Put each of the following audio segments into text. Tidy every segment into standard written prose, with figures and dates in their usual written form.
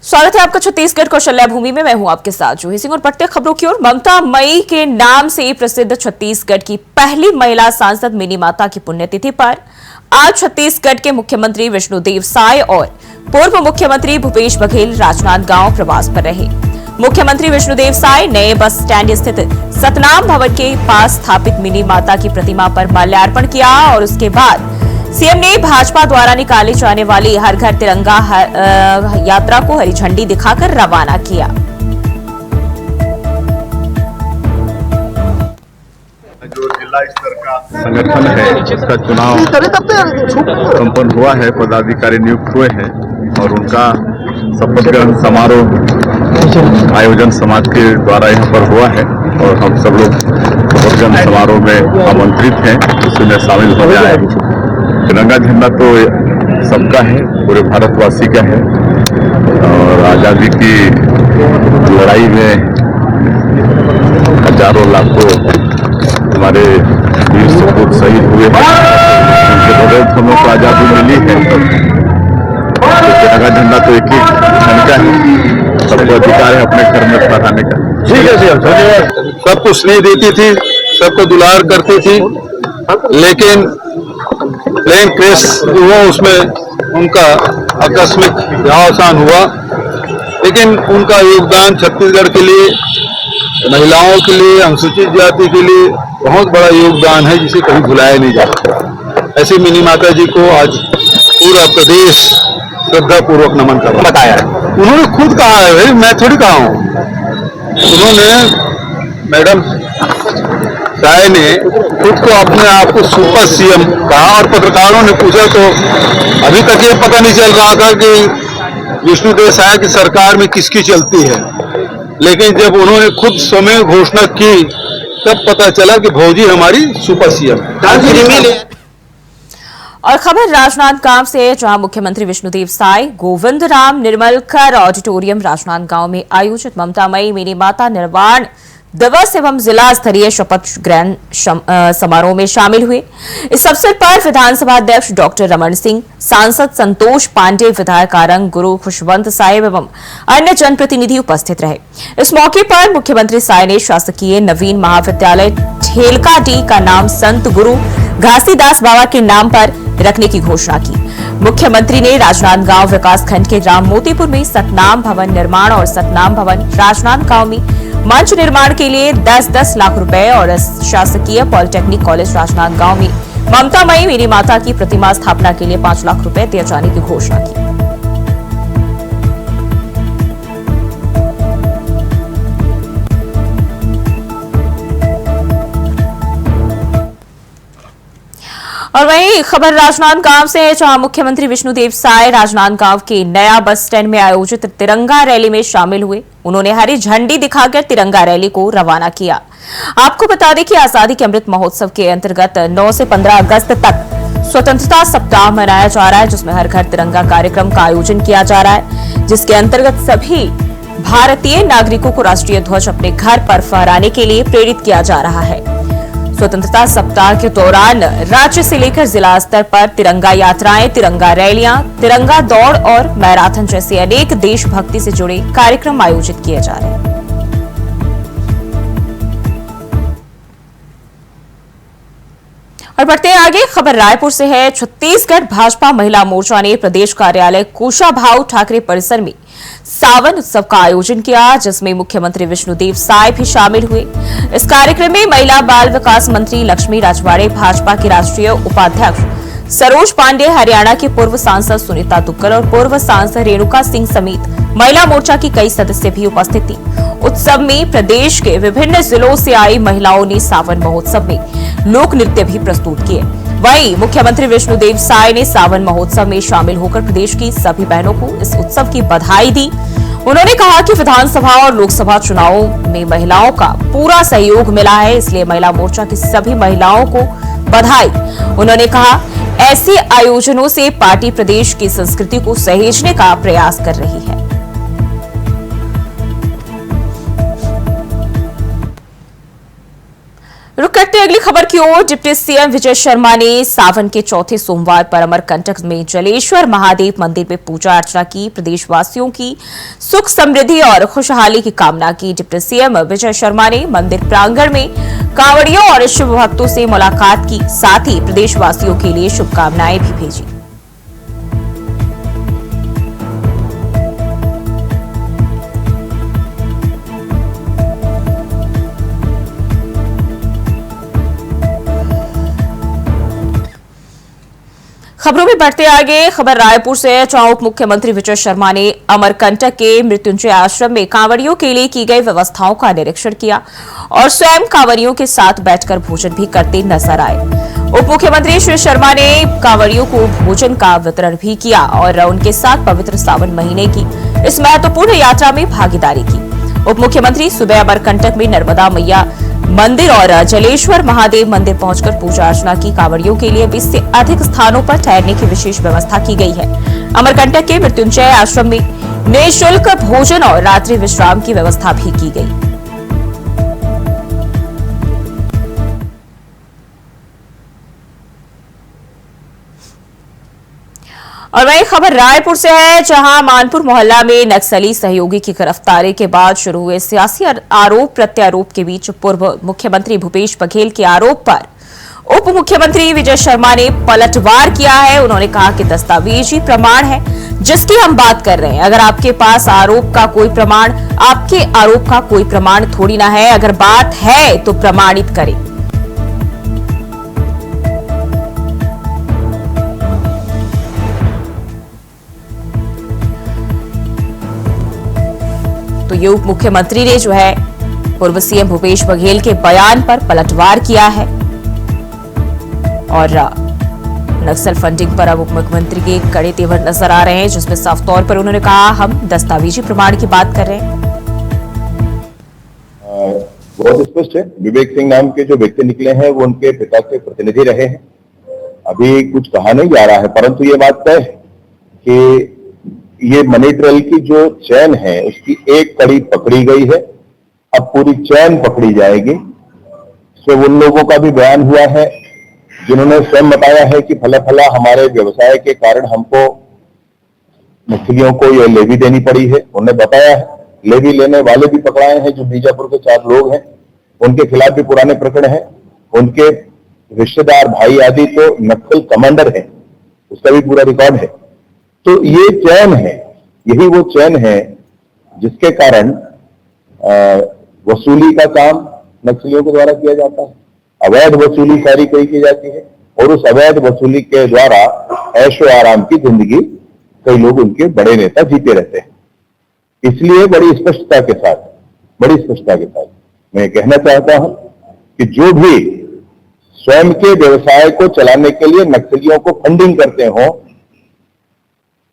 स्वागत है आपका छत्तीसगढ़ कौशल्या भूमि में। मैं हूं आपके साथ जूही सिंह और बढ़ते खबरों की ओर। ममता मई के नाम से प्रसिद्ध छत्तीसगढ़ की पहली महिला सांसद मिनी माता की पुण्यतिथि पर आज छत्तीसगढ़ के मुख्यमंत्री विष्णुदेव साय और पूर्व मुख्यमंत्री भूपेश बघेल राजनांदगांव प्रवास पर रहे। मुख्यमंत्री विष्णुदेव साय नए बस स्टैंड स्थित सतनाम भवन के पास स्थापित मिनी माता की प्रतिमा पर माल्यार्पण किया और उसके बाद सीएम ने भाजपा द्वारा निकाली जाने वाली हर घर तिरंगा यात्रा को हरी झंडी दिखाकर रवाना किया। जो जिला स्तर का संगठन है उसका चुनाव संपन्न हुआ है, पदाधिकारी नियुक्त हुए हैं और उनका शपथ ग्रहण समारोह आयोजन समाज के द्वारा यहाँ पर हुआ है और हम सब लोग शपथ ग्रहण समारोह में आमंत्रित हैं, उसमें शामिल हो जाए। तिरंगा झंडा तो सबका है, पूरे भारतवासी का है और आजादी की लड़ाई में हजारों लाखों हमारे वीर सपूत शहीद हुए हैं, उनके बदौलत हम लोग को आजादी मिली है। तो तिरंगा झंडा तो एक ही झंडा है, सबको अधिकार है अपने घर में फहराने का। ठीक है सर, धन्यवाद। सबको स्नेह देती थी, सबको दुलार करती थी, लेकिन प्लेन क्रैश हुआ, उसमें उनका आकस्मिक देहावसान हुआ। लेकिन उनका योगदान छत्तीसगढ़ के लिए, महिलाओं के लिए, अनुसूचित जाति के लिए बहुत बड़ा योगदान है, जिसे कभी भुलाया नहीं जा सकता। ऐसी मिनी माता जी को आज पूरा प्रदेश श्रद्धा पूर्वक नमन कर बताया है। उन्होंने खुद कहा है, भाई मैं थोड़ी कहा हूँ, उन्होंने मैडम साय ने खुद को अपने आप को सुपर सीएम कहा और पत्रकारों ने पूछा तो अभी तक ये पता नहीं चल रहा था कि विष्णुदेव साय की सरकार में किसकी चलती है, लेकिन जब उन्होंने खुद स्वयं घोषणा की तब पता चला कि भौजी हमारी सुपर सीएम। और खबर राजनांदगांव से, जहां मुख्यमंत्री विष्णुदेव साय गोविंद राम निर्मलकर ऑडिटोरियम राजनांदगांव में आयोजित ममता मई मिनी माता निर्माण दिवस एवं जिला स्तरीय शपथ ग्रहण समारोह में शामिल हुए। इस अवसर पर विधानसभा अध्यक्ष डॉक्टर रमन सिंह, सांसद संतोष पांडे, विधायक आरंग गुरु खुशवंत साहेब एवं अन्य जनप्रतिनिधि उपस्थित रहे। इस मौके पर मुख्यमंत्री साय ने शासकीय नवीन महाविद्यालय ठेलकाडी का नाम संत गुरु घासीदास बाबा के नाम पर रखने की घोषणा की। मुख्यमंत्री ने राजनांदगांव विकासखंड के ग्राम मोतीपुर में सतनाम भवन निर्माण और सतनाम भवन राजनांदगांव में मंच निर्माण के लिए 10-10 लाख रुपए और शासकीय पॉलिटेक्निक कॉलेज राजनांदगांव में ममता मई मेरी माता की प्रतिमा स्थापना के लिए 5 लाख रुपए दिए जाने की घोषणा की। और वहीं खबर राजनांदगांव से, जहां मुख्यमंत्री विष्णुदेव साय राजनांदगांव के नया बस स्टैंड में आयोजित तिरंगा रैली में शामिल हुए। उन्होंने हरी झंडी दिखाकर तिरंगा रैली को रवाना किया। आपको बता दें कि आजादी के अमृत महोत्सव के अंतर्गत 9 से 15 अगस्त तक स्वतंत्रता सप्ताह मनाया जा रहा है, जिसमें हर घर तिरंगा कार्यक्रम का आयोजन किया जा रहा है, जिसके अंतर्गत सभी भारतीय नागरिकों को राष्ट्रीय ध्वज अपने घर पर फहराने के लिए प्रेरित किया जा रहा है। स्वतंत्रता सप्ताह के दौरान राज्य से लेकर जिला स्तर पर तिरंगा यात्राएं, तिरंगा रैलियां, तिरंगा दौड़ और मैराथन जैसे अनेक देशभक्ति से जुड़े कार्यक्रम आयोजित किए जा रहे हैं। और बढ़ते हैं आगे, खबर रायपुर से है। छत्तीसगढ़ भाजपा महिला मोर्चा ने प्रदेश कार्यालय कुशाभाऊ ठाकरे परिसर में सावन उत्सव का आयोजन किया, जिसमें मुख्यमंत्री विष्णुदेव साय भी शामिल हुए। इस कार्यक्रम में महिला बाल विकास मंत्री लक्ष्मी राजवाड़े, भाजपा के राष्ट्रीय उपाध्यक्ष सरोज पांडे, हरियाणा के पूर्व सांसद सुनीता दुग्गल और पूर्व सांसद रेणुका सिंह समेत महिला मोर्चा की कई सदस्य भी उपस्थित थी। उत्सव में प्रदेश के विभिन्न जिलों से आई महिलाओं ने सावन महोत्सव में लोक नृत्य भी प्रस्तुत किए। वहीं मुख्यमंत्री विष्णुदेव साय ने सावन महोत्सव में शामिल होकर प्रदेश की सभी बहनों को इस उत्सव की बधाई दी। उन्होंने कहा कि विधानसभा और लोकसभा चुनावों में महिलाओं का पूरा सहयोग मिला है, इसलिए महिला मोर्चा की सभी महिलाओं को बधाई। उन्होंने कहा, ऐसे आयोजनों से पार्टी प्रदेश की संस्कृति को सहेजने का प्रयास कर रही है। रुक करते हैं अगली खबर की ओर। डिप्टी सीएम विजय शर्मा ने सावन के चौथे सोमवार पर अमरकंटक में जलेश्वर महादेव मंदिर में पूजा अर्चना की। प्रदेशवासियों की सुख समृद्धि और खुशहाली की कामना की। डिप्टी सीएम विजय शर्मा ने मंदिर प्रांगण में कांवड़ियों और शिव भक्तों से मुलाकात की, साथ ही प्रदेशवासियों के लिए शुभकामनाएं भी भेजी। खबरों में बढ़ते आगे खबर रायपुर से, जहां उप मुख्यमंत्री विजय शर्मा ने अमरकंटक के मृत्युंजय आश्रम में कांवड़ियों के लिए की गई व्यवस्थाओं का निरीक्षण किया और स्वयं कांवड़ियों के साथ बैठकर भोजन भी करते नजर आए। उप मुख्यमंत्री श्री शर्मा ने कांवड़ियों को भोजन का वितरण भी किया और उनके साथ पवित्र सावन महीने की इस महत्वपूर्ण यात्रा में भागीदारी की। उप मुख्यमंत्री सुबह अमरकंटक में नर्मदा मैया मंदिर और जलेश्वर महादेव मंदिर पहुंचकर पूजा अर्चना की। कांवड़ियों के लिए 20 से अधिक स्थानों पर ठहरने की विशेष व्यवस्था की गई है। अमरकंटक के मृत्युंजय आश्रम में निःशुल्क भोजन और रात्रि विश्राम की व्यवस्था भी की गई। और वही खबर रायपुर से है, जहां मानपुर मोहल्ला में नक्सली सहयोगी की गिरफ्तारी के बाद शुरू हुए सियासी आरोप प्रत्यारोप के बीच पूर्व मुख्यमंत्री भूपेश बघेल के आरोप पर उप मुख्यमंत्री विजय शर्मा ने पलटवार किया है। उन्होंने कहा कि दस्तावेजी प्रमाण है जिसकी हम बात कर रहे हैं। अगर आपके पास आरोप का कोई प्रमाण, आपके आरोप का कोई प्रमाण थोड़ी ना है, अगर बात है तो प्रमाणित करें। तो ये उप मुख्यमंत्री ने जो है पूर्व सीएम भूपेश बघेल के बयान पर पलटवार किया है और नक्सल फंडिंग पर अब उप मुख्यमंत्री के कड़े तेवर नजर आ रहे हैं, जिसमें साफ तौर पर उन्होंने कहा हम दस्तावेजी प्रमाण की बात कर रहे हैं। बहुत स्पष्ट है, विवेक सिंह नाम के जो व्यक्ति निकले हैं वो उनके पिता के प्रतिनिधि रहे हैं। अभी कुछ कहा नहीं जा रहा है, परंतु ये बात तय है कि ये मनी ट्रेल की जो चैन है उसकी एक कड़ी पकड़ी गई है, अब पूरी चैन पकड़ी जाएगी। इसमें उन लोगों का भी बयान हुआ है जिन्होंने स्वयं बताया है कि फला फला हमारे व्यवसाय के कारण हमको नक्सलियों को ये लेवी देनी पड़ी है। उन्होंने बताया है, लेवी लेने वाले भी पकड़ाए हैं जो बीजापुर के 4 लोग हैं, उनके खिलाफ भी पुराने प्रकरण हैं। उनके रिश्तेदार भाई आदि तो नक्सल कमांडर हैं, उसका भी पूरा रिकॉर्ड है। तो ये चैन है, यही वो चैन है जिसके कारण वसूली का काम नक्सलियों के द्वारा किया जाता है। अवैध वसूली सारी कई की जाती है और उस अवैध वसूली के द्वारा ऐशो आराम की जिंदगी कई लोग उनके बड़े नेता जीते रहते हैं। इसलिए बड़ी स्पष्टता के साथ मैं कहना चाहता हूं कि जो भी स्वयं के व्यवसाय को चलाने के लिए नक्सलियों को फंडिंग करते हो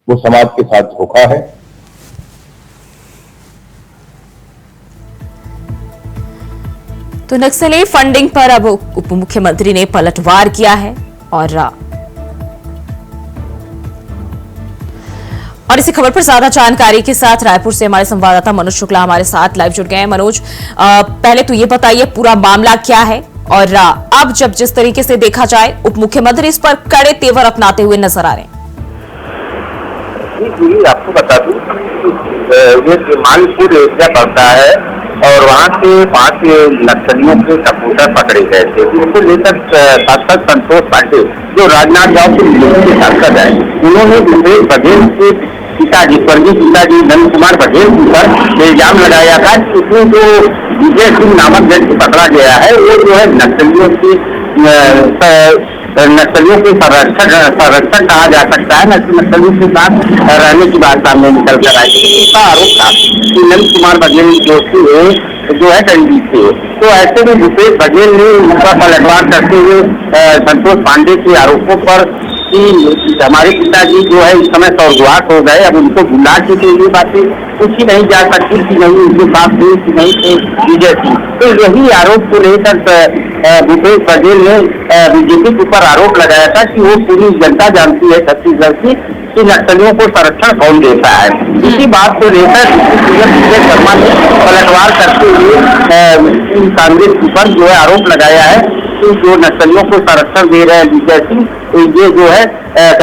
वो समाज के साथ धोखा है। तो नक्सली फंडिंग पर अब उप मुख्यमंत्री ने पलटवार किया है और इसी खबर पर ज्यादा जानकारी के साथ रायपुर से हमारे संवाददाता मनोज शुक्ला हमारे साथ लाइव जुड़ गए हैं। मनोज, पहले तो ये बताइए पूरा मामला क्या है और अब जब जिस तरीके से देखा जाए उप मुख्यमंत्री इस पर कड़े तेवर अपनाते हुए नजर आ रहे हैं। जी, आपको बता दूं ये मानपुर एरिया पड़ता है और वहाँ से 5 नक्सलियों के सपोर्टर पकड़े गए थे। उनको लेकर सांसद संतोष पांडे जो राजनांदगांव के सांसद है, उन्होंने भूपेश बघेल के पिताजी, स्वर्गीय पिताजी नंद कुमार बघेल पर इल्जाम लगाया था कि उसमें जो विजय सिंह नामक व्यक्ति पकड़ा गया है वो जो है नक्सलियों के संरक्षण कहा जा सकता है। नक्सलियों के साथ रहने की बात सामने निकल कर आई। उसका आरोप था कि नंद कुमार बघेल जो है डंडी से, तो ऐसे में भूपेश बघेल ने उनका पलटवार करते हुए संतोष पांडे के आरोपों पर कि हमारे पिताजी जो है इस समय स्वर्गवास हो गए, अब उनको बुला के तो ये बातें पूछी नहीं जा सकती कि नहीं उनके साथ थे कि नहीं थे विजय सिंह। तो यही आरोप को लेकर भूपेश बघेल ने बीजेपी के ऊपर आरोप लगाया था कि वो पूरी जनता जानती है छत्तीसगढ़ की कि नक्सलियों को संरक्षण कौन देता है। इसी बात को लेकर विजय शर्मा ने पलटवार करते हुए कांग्रेस पर जो है आरोप लगाया है कि जो नक्सलियों को संरक्षण दे रहे हैं जैसी ये जो है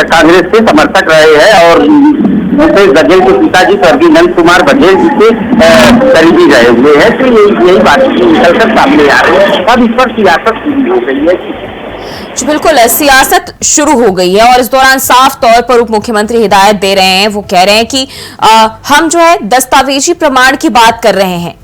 कांग्रेस के समर्थक रहे हैं और भूपेश बघेल के पिताजी स्वर्गीय नंद कुमार बघेल जी के करीबी रहे हुए हैं। तो यही बात निकलकर सामने आ रही है। अब इस पर सियासत शुरू हो गई है। जी बिल्कुल, सियासत शुरू हो गई है और इस दौरान साफ तौर पर उप मुख्यमंत्री हिदायत दे रहे हैं। वो कह रहे हैं कि हम जो है दस्तावेजी प्रमाण की बात कर रहे हैं।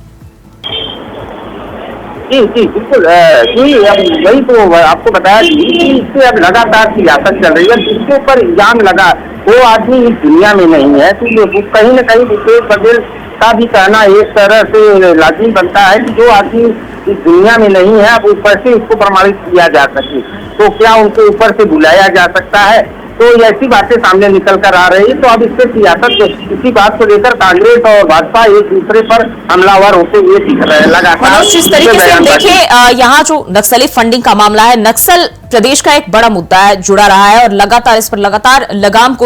जी बिल्कुल, अब वही तो आपको बताया कि इससे अब लगातार सियासत चल रही है। जिसके ऊपर इल्जाम लगा वो आदमी इस दुनिया में नहीं है, तो कहीं न कहीं भूपेश बघेल का भी कहना एक तरह से लाजिम बनता है कि जो आदमी इस दुनिया में नहीं है अब ऊपर से इसको प्रमाणित किया जा सके, तो क्या उनको ऊपर से बुलाया जा सकता है? तो ऐसी बातें सामने निकल कर आ रही है। तो अब इससे सियासत इसी बात को लेकर कांग्रेस और भाजपा एक दूसरे पर हमलावर होते हुए दिख रहे हैं लगातार। जिस तरीके से देखिए यहाँ जो नक्सली फंडिंग का मामला है, नक्सल प्रदेश का एक बड़ा मुद्दा है, जुड़ा रहा है और लगातार इस पर लगाम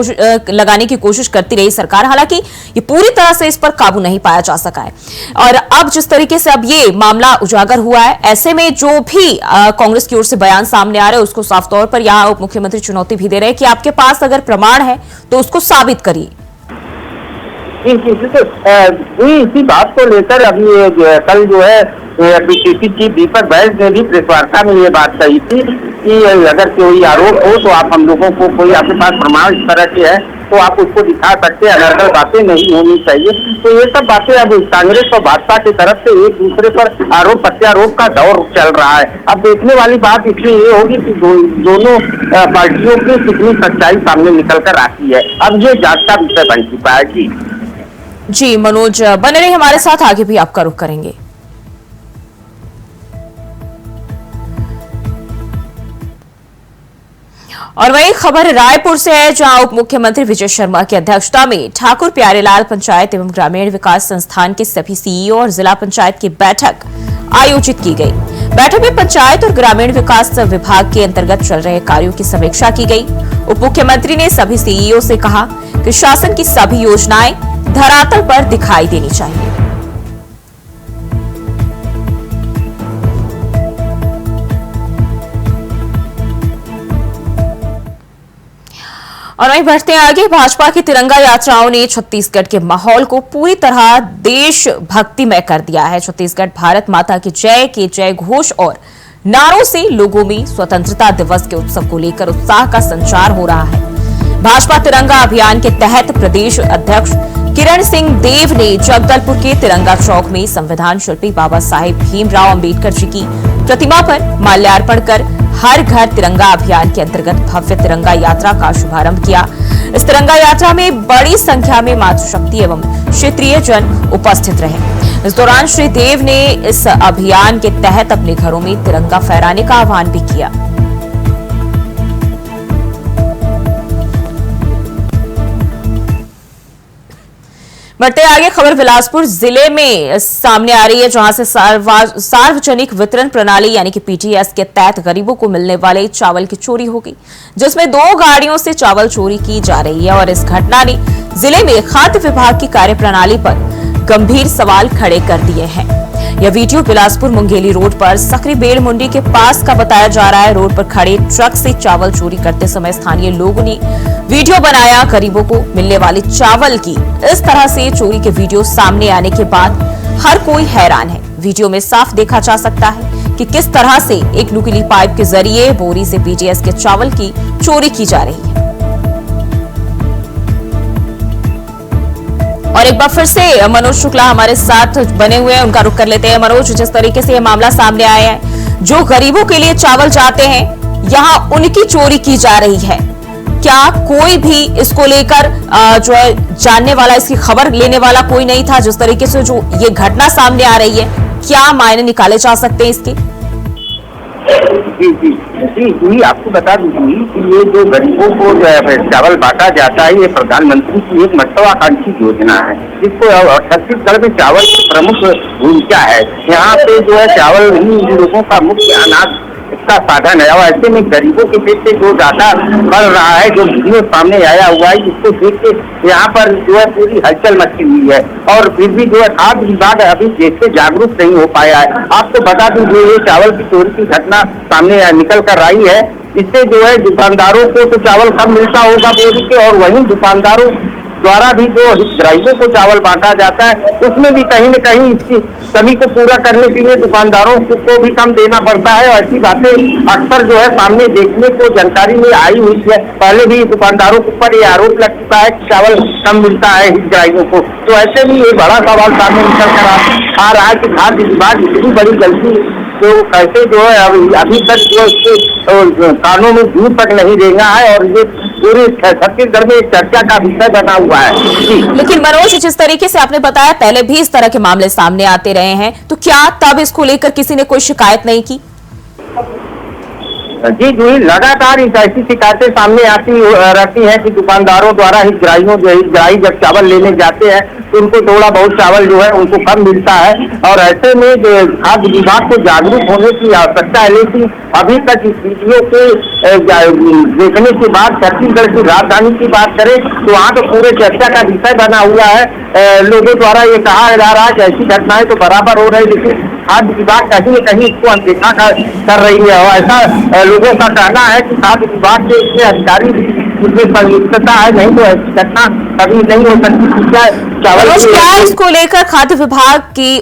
लगाने की कोशिश करती रही सरकार। हालांकि ये पूरी तरह से इस पर काबू नहीं पाया जा सका है और अब जिस तरीके से अब ये मामला उजागर हुआ है, ऐसे में जो भी कांग्रेस की ओर से बयान सामने आ रहे हैं उसको साफ तौर पर यहाँ उप मुख्यमंत्री चुनौती भी दे रहे हैं कि आपके पास अगर प्रमाण है तो उसको साबित करिए। इसी बात को लेकर अभी कल जो है पीसीसी चीफ दीपक बैज ने भी प्रेस वार्ता में ये बात कही थी कि अगर कोई आरोप हो तो आप हम लोगों को कोई आपके पास प्रमाण इस तरह के है तो आप उसको दिखा सकते हैं, अनर्गल बातें नहीं होनी चाहिए। तो ये सब बातें अब कांग्रेस और भाजपा की तरफ से एक दूसरे पर आरोप प्रत्यारोप का दौर चल रहा है। अब देखने वाली बात इसमें ये होगी कि दोनों पार्टियों की कितनी सच्चाई सामने निकल कर आती है। अब ये जांच का विषय बन चुका है। जी मनोज बने रहिए हमारे साथ, आगे भी आपका रुख करेंगे। और वही खबर रायपुर से है, जहां उप मुख्यमंत्री विजय शर्मा की अध्यक्षता में ठाकुर प्यारेलाल पंचायत एवं ग्रामीण विकास संस्थान के सभी सीईओ और जिला पंचायत की बैठक आयोजित की गई। बैठक में पंचायत और ग्रामीण विकास विभाग के अंतर्गत चल रहे कार्यों की समीक्षा की गई। उप मुख्यमंत्री ने सभी सीईओ से कहा कि शासन की सभी योजनाएं धरातल पर दिखाई देनी चाहिए। और वहीं बढ़ते हैं आगे, भाजपा की तिरंगा यात्राओं ने छत्तीसगढ़ के माहौल को पूरी तरह देशभक्तिमय कर दिया है। छत्तीसगढ़ भारत माता की जय के जय घोष और नारों से लोगों में स्वतंत्रता दिवस के उत्सव को लेकर उत्साह का संचार हो रहा है। भाजपा तिरंगा अभियान के तहत प्रदेश अध्यक्ष किरण सिंह देव ने जगदलपुर के तिरंगा चौक में संविधान शिल्पी बाबा साहेब भीमराव अंबेडकर जी की प्रतिमा पर माल्यार्पण कर हर घर तिरंगा अभियान के अंतर्गत भव्य तिरंगा यात्रा का शुभारंभ किया। इस तिरंगा यात्रा में बड़ी संख्या में मातृशक्ति एवं क्षेत्रीय जन उपस्थित रहे। इस दौरान श्री देव ने इस अभियान के तहत अपने घरों में तिरंगा फहराने का आह्वान भी किया। बढ़ते आगे, खबर बिलासपुर जिले में सामने आ रही है, जहां से सार्वजनिक वितरण प्रणाली यानी कि पीटीएस के तहत गरीबों को मिलने वाले चावल की चोरी हो गई, जिसमें 2 गाड़ियों से चावल चोरी की जा रही है। और इस घटना ने जिले में खाद्य विभाग की कार्यप्रणाली पर गंभीर सवाल खड़े कर दिए हैं। यह वीडियो बिलासपुर मुंगेली रोड पर सकरी बेल मुंडी के पास का बताया जा रहा है। रोड पर खड़े ट्रक से चावल चोरी करते समय स्थानीय लोगों ने वीडियो बनाया। गरीबों को मिलने वाले चावल की इस तरह से चोरी के वीडियो सामने आने के बाद हर कोई हैरान है। वीडियो में साफ देखा जा सकता है कि किस तरह से एक नुकीली पाइप के जरिए बोरी से पीटीएस के चावल की चोरी की जा रही है। और एक बार फिर से मनोज शुक्ला हमारे साथ बने हुए हैं, उनका रुख कर लेते हैं। मनोज, जिस तरीके से यह मामला सामने आया है, जो गरीबों के लिए चावल जाते हैं यहां उनकी चोरी की जा रही है, क्या कोई भी इसको लेकर जो है जानने वाला, इसकी खबर लेने वाला कोई नहीं था? जिस तरीके से जो ये घटना सामने आ रही है, क्या मायने निकाले जा सकते हैं इसके? जी आपको बता दूंगी कि ये जो गरीबों को चावल बांटा जाता है, ये प्रधानमंत्री की एक महत्वाकांक्षी योजना है, जिसको छत्तीसगढ़ में चावल की प्रमुख भूमिका है। यहाँ पे जो है चावल ही लोगों का मुख्य अनाज का साधन है। और ऐसे में गरीबों के पेट से जो डाटा बढ़ रहा है, जो वीडियो सामने आया हुआ है, जिसको देख के यहाँ पर जो है पूरी हलचल मची हुई है। और फिर भी जो है खाद्य विभाग अभी देश से जागरूक नहीं हो पाया है। आपको बता दूं, जो ये चावल की चोरी की घटना सामने निकल कर आई है, इससे जो है दुकानदारों को तो चावल कम मिलता होगा बोरी के, और वहीं दुकानदारों द्वारा भी जो हितग्राहियों को चावल बांटा जाता है, उसमें भी कहीं न कहीं इसकी कमी को पूरा करने के लिए दुकानदारों को भी कम देना पड़ता है। और ऐसी बातें अक्सर जो है सामने देखने को जानकारी में आई हुई है। पहले भी दुकानदारों के ऊपर ये आरोप लग चुका है कि चावल कम मिलता है हितग्राहियों को। तो ऐसे में ये बड़ा सवाल सामने निकल कर आ रहा है कि खाद्य विभाग इतनी बड़ी गलती तो कैसे जो है अभी तक जो इसके कानों में दूर तक नहीं रेंगा है, और ये पूरे छत्तीसगढ़ में एक चर्चा का विषय बना हुआ है। लेकिन मनोज, जिस तरीके से आपने बताया पहले भी इस तरह के मामले सामने आते रहे हैं, तो क्या तब इसको लेकर किसी ने कोई शिकायत नहीं की? जी जी, लगातार ऐसी शिकायतें सामने आती रहती हैं कि दुकानदारों द्वारा हितग्राही जब चावल लेने जाते हैं तो उनको थोड़ा बहुत चावल जो है उनको कम मिलता है। और ऐसे में खाद्य विभाग को जागरूक होने की आवश्यकता है। लेकिन अभी तक इस वीडियो के देखने के बाद छत्तीसगढ़ की राजधानी की बात करें तो वहाँ तो पूरे चर्चा का विषय बना हुआ है। लोगों द्वारा ये कहा जा रहा है कि ऐसी घटनाएं तो बराबर हो रही, लेकिन खाद्य विभाग कहीं न कहीं इसको अनदेखा कर रही है। और ऐसा लोगों का कहना है कि खाद्य विभाग के इसमें अधिकारी इसमें संलिप्तता है, नहीं तो ऐसी घटना कभी नहीं हो सकती। क्या इसको लेकर खाद्य विभाग की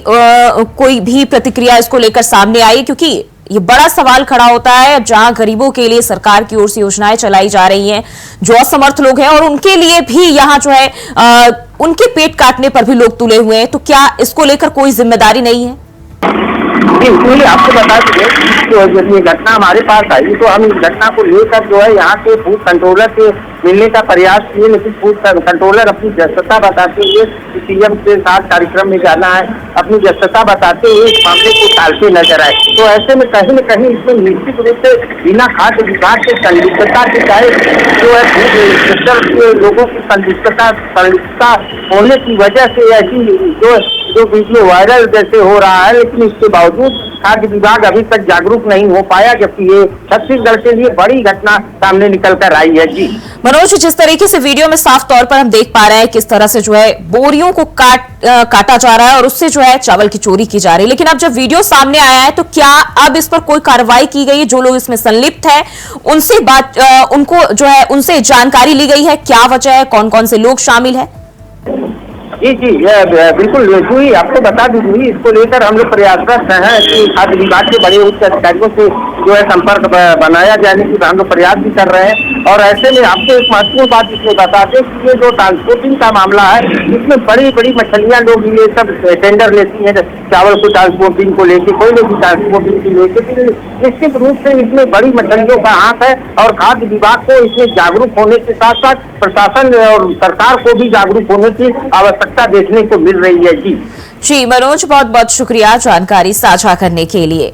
कोई भी प्रतिक्रिया इसको लेकर सामने आई? क्योंकि ये बड़ा सवाल खड़ा होता है, जहां गरीबों के लिए सरकार की ओर से योजनाएं चलाई जा रही हैं, जो असमर्थ लोग हैं और उनके लिए भी यहाँ जो है उनके पेट काटने पर भी लोग तुले हुए हैं, तो क्या इसको लेकर कोई जिम्मेदारी नहीं है? इसलिए आपको बता दें तो जब ये घटना हमारे पास आई तो हम इस घटना को लेकर जो है यहाँ के फूड कंट्रोलर से मिलने का प्रयास किए, लेकिन फूड कंट्रोलर अपनी व्यस्तता बताते हुए सीएम के साथ कार्यक्रम में जाना है, अपनी व्यस्तता बताते हुए इस मामले को टालते नजर आए। तो ऐसे में कहीं न कहीं इसमें निश्चित रूप से बिना खाद्य विभाग के संलिप्तता के चाहे जो है सेक्टर के लोगों की संलिप्तता होने की वजह से ऐसी जो वीडियो वायरल जैसे हो रहा है, लेकिन इसके बावजूद खाद्य विभाग अभी तक जागरूक नहीं हो पाया, जबकि ये छत्तीसगढ़ के लिए बड़ी घटना सामने निकल कर आई है। जी मनोज, जिस तरीके से वीडियो में साफ तौर पर हम देख पा रहे हैं किस तरह से जो है बोरियों को काटा जा रहा है और उससे जो है चावल की चोरी की जा रही है, लेकिन अब जब वीडियो सामने आया है तो क्या अब इस पर कोई कार्रवाई की गई है? जो लोग इसमें संलिप्त है उनसे उनको जो है उनसे जानकारी ली गई है, क्या वजह है, कौन कौन से लोग शामिल है? जी जी, बिल्कुल जी, आपको बता दीजिए इसको लेकर हम लोग प्रयासरत हैं कि खाद्य विभाग के बड़े उच्च अधिकारियों से जो है संपर्क बनाया जाने की हम लोग प्रयास भी कर रहे हैं। और ऐसे में आपको एक महत्वपूर्ण बात इसमें बताते कि ये जो ट्रांसपोर्टिंग का मामला है, इसमें बड़ी बड़ी मछलियां लोग ये सब टेंडर लेती हैं चावल को ट्रांसपोर्टिंग को लेके, कोई लोग ट्रांसपोर्टिंग को लेके, निश्चित रूप से इसमें बड़ी मछलियों का हाथ है। और खाद्य विभाग को इसमें जागरूक होने के साथ साथ प्रशासन और सरकार को भी जागरूक होने की आवश्यकता देखने को मिल रही है। जी मनोज, बहुत बहुत शुक्रिया जानकारी साझा करने के लिए।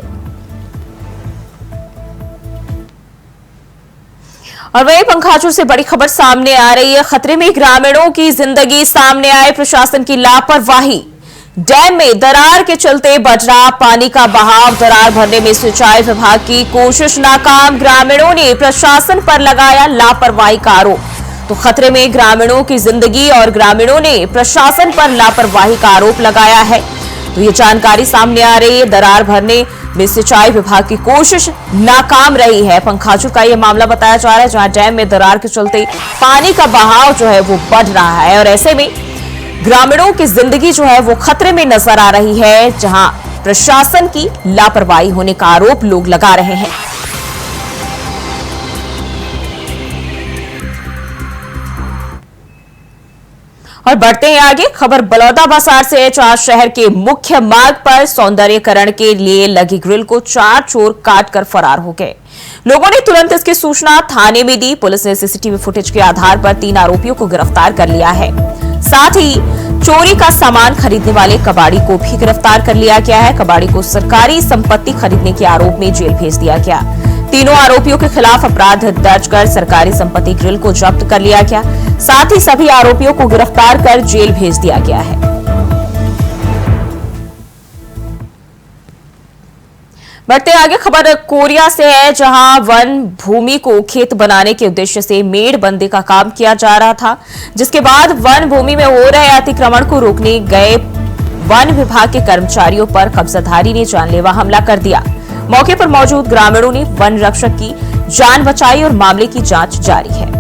और वही पंखाचूर से बड़ी खबर सामने आ रही है, खतरे में ग्रामीणों की जिंदगी, सामने आए प्रशासन की लापरवाही। डैम में दरार के चलते बढ़ रहा पानी का बहाव, दरार भरने में सिंचाई विभाग की कोशिश नाकाम, ग्रामीणों ने प्रशासन पर लगाया लापरवाही का आरोप। तो खतरे में ग्रामीणों की जिंदगी और ग्रामीणों ने प्रशासन पर लापरवाही का आरोप लगाया है। तो ये जानकारी सामने आ रही है, दरार भरने में सिंचाई विभाग की कोशिश नाकाम रही है। पंखाचूर का ये मामला बताया जा रहा है, जहां डैम में दरार के चलते पानी का बहाव जो है वो बढ़ रहा है और ऐसे में ग्रामीणों की जिंदगी जो है वो खतरे में नजर आ रही है, जहां प्रशासन की लापरवाही होने का आरोप लोग लगा रहे हैं। और बढ़ते हैं आगे, खबर बलौदाबाजार से है, जहां शहर के मुख्य मार्ग पर सौंदर्यीकरण के लिए लगी ग्रिल को 4 चोर काटकर फरार हो गए। लोगों ने तुरंत इसकी सूचना थाने में दी। पुलिस ने सीसीटीवी फुटेज के आधार पर 3 आरोपियों को गिरफ्तार कर लिया है। साथ ही चोरी का सामान खरीदने वाले कबाड़ी को भी गिरफ्तार कर लिया गया है। कबाड़ी को सरकारी संपत्ति खरीदने के आरोप में जेल भेज दिया गया। तीनों आरोपियों के खिलाफ अपराध दर्ज कर सरकारी संपत्ति ग्रिल को जब्त कर लिया गया। साथ ही सभी आरोपियों को गिरफ्तार कर जेल भेज दिया गया है। बढ़ते आगे खबर कोरिया से है, जहां वन भूमि को खेत बनाने के उद्देश्य से मेड़बंदी का काम किया जा रहा था, जिसके बाद वन भूमि में हो रहे अतिक्रमण को रोकने गए वन विभाग के कर्मचारियों पर कब्जाधारी ने जानलेवा हमला कर दिया। मौके पर मौजूद ग्रामीणों ने वन रक्षक की जान बचाई और मामले की जांच जारी है।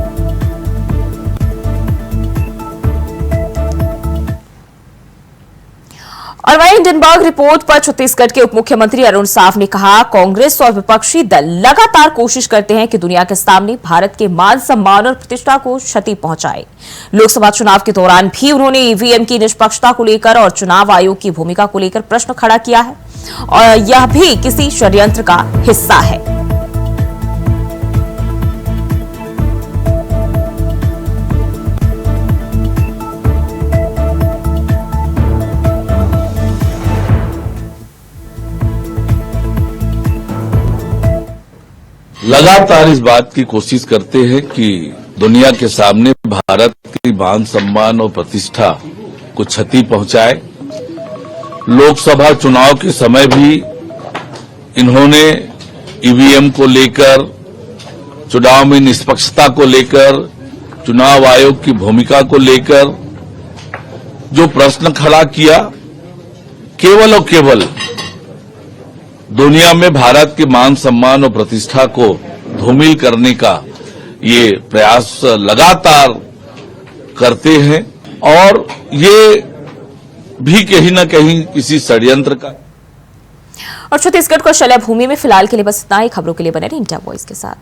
और वहीं हिंडनबर्ग रिपोर्ट पर छत्तीसगढ़ के उप मुख्यमंत्री अरुण साव ने कहा, कांग्रेस और विपक्षी दल लगातार कोशिश करते हैं कि दुनिया के सामने भारत के मान सम्मान और प्रतिष्ठा को क्षति पहुंचाए। लोकसभा चुनाव के दौरान भी उन्होंने ईवीएम की निष्पक्षता को लेकर और चुनाव आयोग की भूमिका को लेकर प्रश्न खड़ा किया है और यह भी किसी षड्यंत्र का हिस्सा है। लगातार इस बात की कोशिश करते हैं कि दुनिया के सामने भारत की मान सम्मान और प्रतिष्ठा को क्षति पहुंचाए। लोकसभा चुनाव के समय भी इन्होंने ईवीएम को लेकर, चुनाव में निष्पक्षता को लेकर, चुनाव आयोग की भूमिका को लेकर जो प्रश्न खड़ा किया, केवल और केवल दुनिया में भारत के मान सम्मान और प्रतिष्ठा को धूमिल करने का ये प्रयास लगातार करते हैं और ये भी कहीं न कहीं किसी षड्यंत्र का। और छत्तीसगढ़ को शलय भूमि में फिलहाल के लिए बस इतना ही। खबरों के लिए बने रहिए इंडिया वॉइस के साथ।